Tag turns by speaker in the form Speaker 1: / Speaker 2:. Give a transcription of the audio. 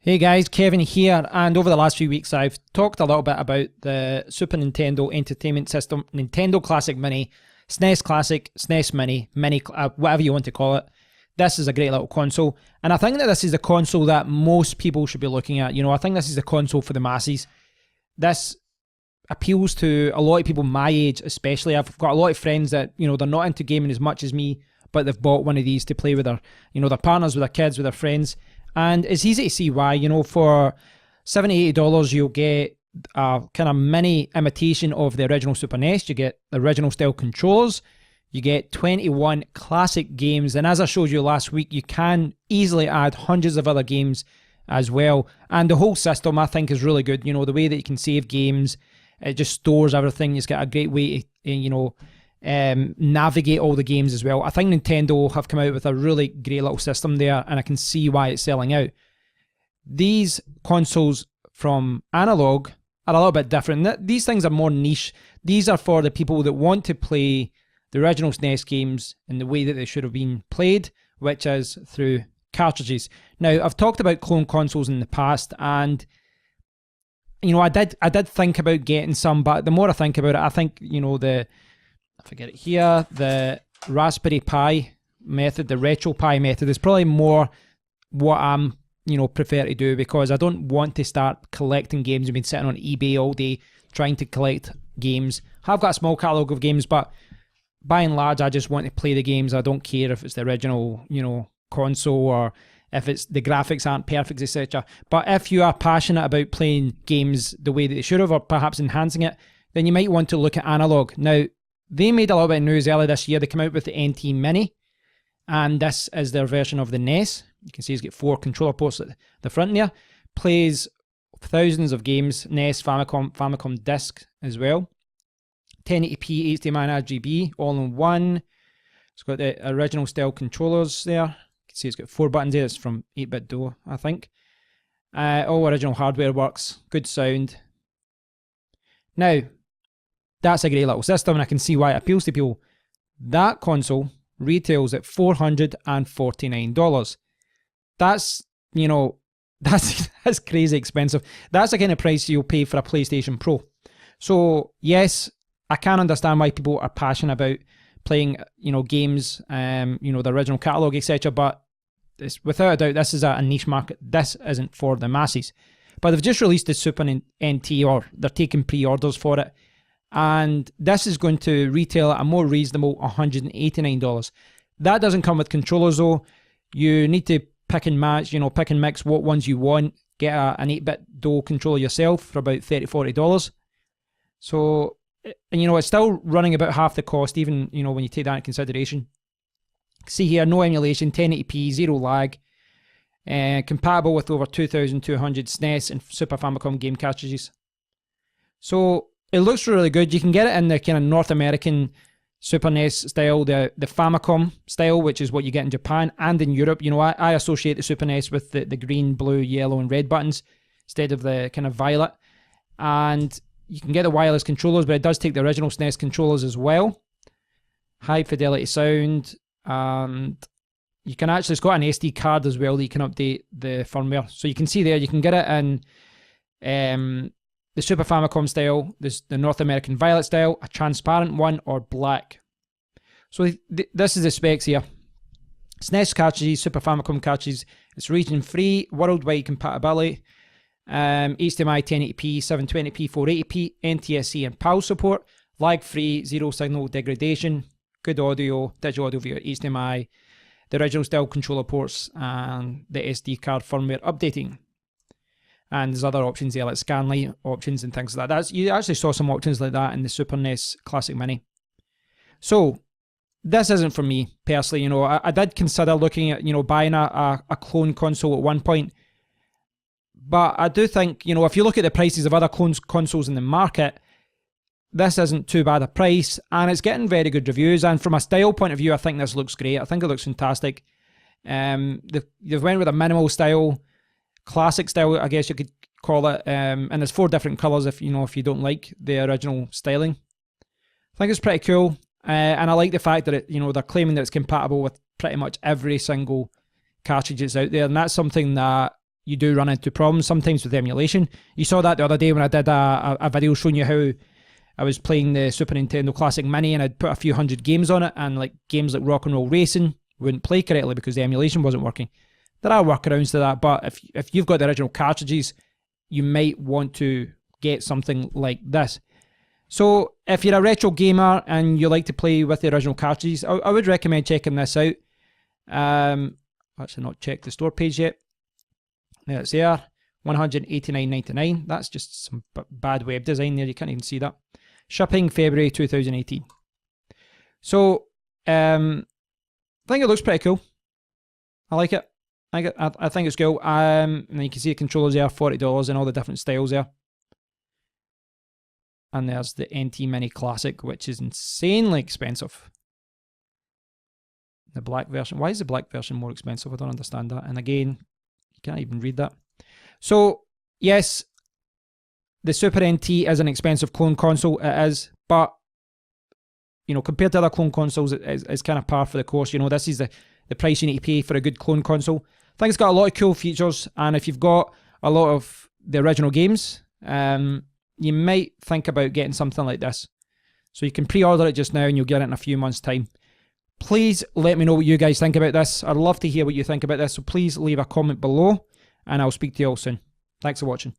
Speaker 1: Hey guys, Kevin here, and over the last few weeks I've talked a little bit about the Super Nintendo Entertainment System, Nintendo Classic Mini, SNES Classic, SNES Mini, whatever you want to call it. This is a great little console, and I think that this is the console that most people should be looking at. I think this is the console for the masses. This appeals to a lot of people my age especially. I've got a lot of friends that, they're not into gaming as much as me, but they've bought one of these to play with their partners, with their kids, with their friends. And it's easy to see why. For $70, $80 you'll get a kind of mini imitation of the original Super NES. You get the original style controllers. You get 21 classic games. And as I showed you last week, you can easily add hundreds of other games as well. And the whole system I think is really good. The way that you can save games, it just stores everything. It's got a great way to, navigate all the games as well. I think Nintendo have come out with a really great little system there, and I can see why it's selling out. These consoles from Analogue are a little bit different. These things are more niche. These are for the people that want to play the original SNES games in the way that they should have been played, which is through cartridges. Now, I've talked about clone consoles in the past, and I did think about getting some, but the more I think about it, I think the Raspberry Pi method, the RetroPie method is probably more what I'm, prefer to do, because I don't want to start collecting games. I've been sitting on eBay all day trying to collect games. I've got a small catalogue of games, but by and large, I just want to play the games. I don't care if it's the original, console, or if it's the graphics aren't perfect, etc. But if you are passionate about playing games the way that they should have, or perhaps enhancing it, then you might want to look at Analogue. Now, they made a little bit of news earlier this year. They came out with the NT Mini, and this is their version of the NES. You can see it's got 4 controller ports at the front there. Plays thousands of games, NES, Famicom disc as well. 1080p, HDMI and RGB, all in one. It's got the original style controllers there. You can see it's got 4 buttons there. It's from 8-bit Do, I think. All original hardware works. Good sound. Now, that's a great little system, and I can see why it appeals to people. That console retails at $449. That's, that's crazy expensive. That's the kind of price you'll pay for a PlayStation Pro. So, yes, I can understand why people are passionate about playing, games, the original catalogue, etc. But it's, without a doubt, this is a niche market. This isn't for the masses. But they've just released the Super NT, or they're taking pre-orders for it. And this is going to retail at a more reasonable $189. That doesn't come with controllers though. You need to pick and match, pick and mix what ones you want. Get an 8-bit Do controller yourself for about $30, $40. So, and it's still running about half the cost, even, when you take that into consideration. See here, no emulation, 1080p, 0 lag. Compatible with over 2,200 SNES and Super Famicom game cartridges. So, it looks really good. You can get it in the kind of North American Super NES style, the Famicom style, which is what you get in Japan and in Europe. I associate the Super NES with the green, blue, yellow and red buttons instead of the kind of violet. And you can get the wireless controllers, but it does take the original SNES controllers as well. High fidelity sound. And you can actually, it's got an SD card as well that you can update the firmware. So you can see there, you can get it in the Super Famicom style, the North American Violet style, a transparent one, or black. So this is the specs here. SNES cartridges, Super Famicom cartridges. It's region-free, worldwide compatibility. HDMI 1080p, 720p, 480p, NTSC and PAL support. Lag-free, 0 signal degradation. Good audio, digital audio via HDMI. The original style controller ports and the SD card firmware updating. And there's other options there, like Scanlight options and things like that. You actually saw some options like that in the Super NES Classic Mini. So, this isn't for me, personally. I did consider looking at, buying a clone console at one point. But I do think, if you look at the prices of other clone consoles in the market, this isn't too bad a price. And it's getting very good reviews. And from a style point of view, I think this looks great. I think it looks fantastic. They've went with a minimal style, classic style, I guess you could call it, and there's 4 different colours if you don't like the original styling. I think it's pretty cool, and I like the fact that they're claiming that it's compatible with pretty much every single cartridge that's out there, and that's something that you do run into problems sometimes with emulation. You saw that the other day when I did a video showing you how I was playing the Super Nintendo Classic Mini and I'd put a few hundred games on it, and like games like Rock and Roll Racing wouldn't play correctly because the emulation wasn't working. There are workarounds to that, but if you've got the original cartridges, you might want to get something like this. So if you're a retro gamer and you like to play with the original cartridges, I would recommend checking this out. Actually not checked the store page yet. There it's there, $189.99. That's just some bad web design there, you can't even see that. Shipping February 2018. So, I think it looks pretty cool. I like it. I think it's cool. And then you can see the controllers there, $40 and all the different styles there. And there's the NT Mini Classic, which is insanely expensive. The black version. Why is the black version more expensive? I don't understand that. And again, you can't even read that. So, yes, the Super NT is an expensive clone console. It is. But, you know, compared to other clone consoles, it's kind of par for the course. You know, this is the price you need to pay for a good clone console. I think it's got a lot of cool features. And if you've got a lot of the original games, you might think about getting something like this. So you can pre-order it just now and you'll get it in a few months' time. Please let me know what you guys think about this. I'd love to hear what you think about this. So please leave a comment below and I'll speak to you all soon. Thanks for watching.